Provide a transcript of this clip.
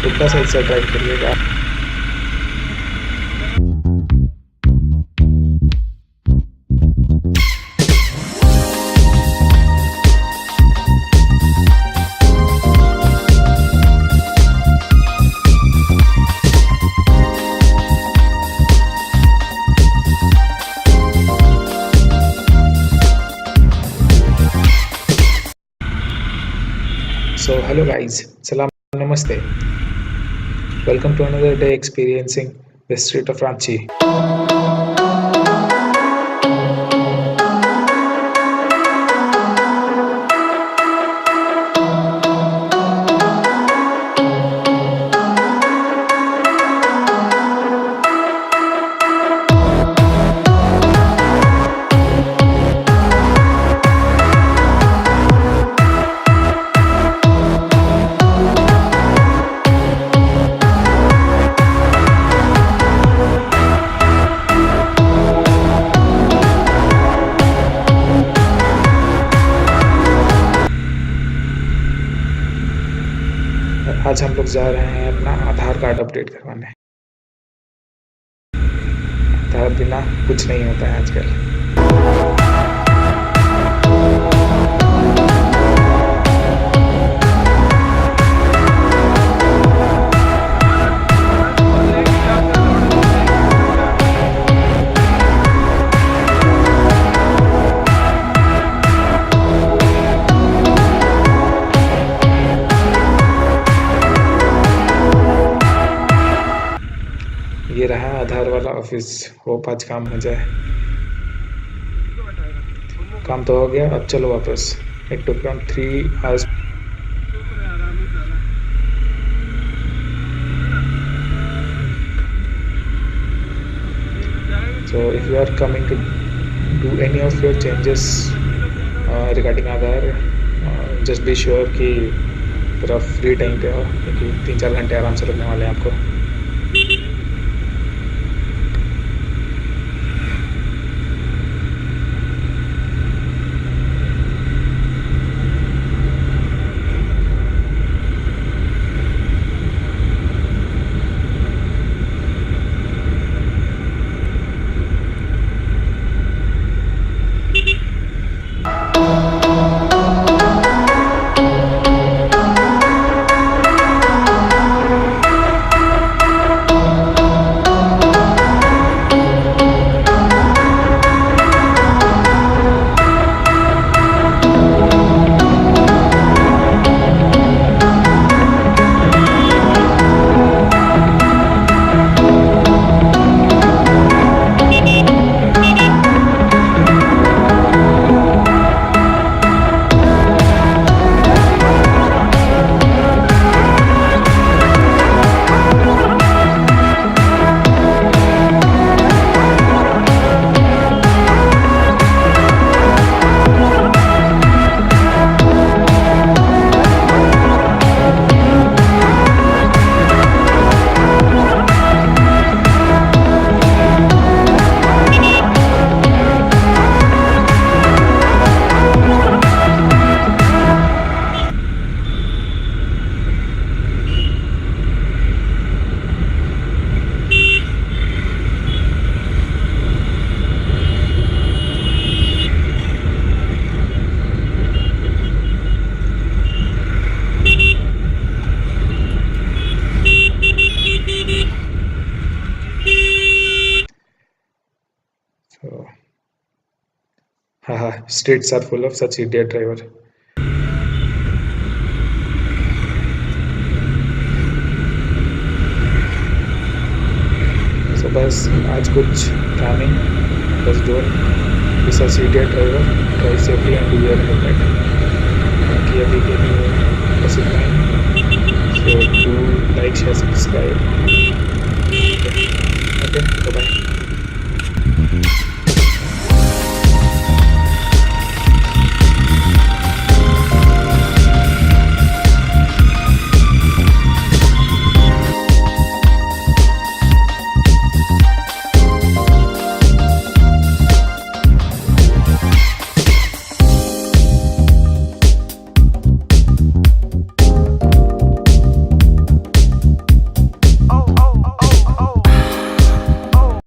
उल्टा साइड से ड्राइव करिएगा। So hello guys, salam namaste. Welcome to another day experiencing the street of Ranchi. आज हम लोग जा रहे हैं अपना आधार कार्ड अपडेट करवाने। आधार बिना कुछ नहीं होता है आजकल। ये रहा आधार वाला ऑफिस। होप आज काम हो जाए। काम तो हो गया, अब चलो वापस। It took around 3 hours. So if you are coming to do any of your changes regarding Aadhaar, just be sure कि पूरा फ्री टाइम पे हो, क्योंकि 3-4 घंटे आराम से लगने वाले हैं आपको। So, haha, streets are full of such idiot driver. So बस आज कुछ था नहीं, बस don't be such idiot driver, drive safely and wear helmet. बाकी अभी के लिए बस इतना ही। So do like, share, subscribe.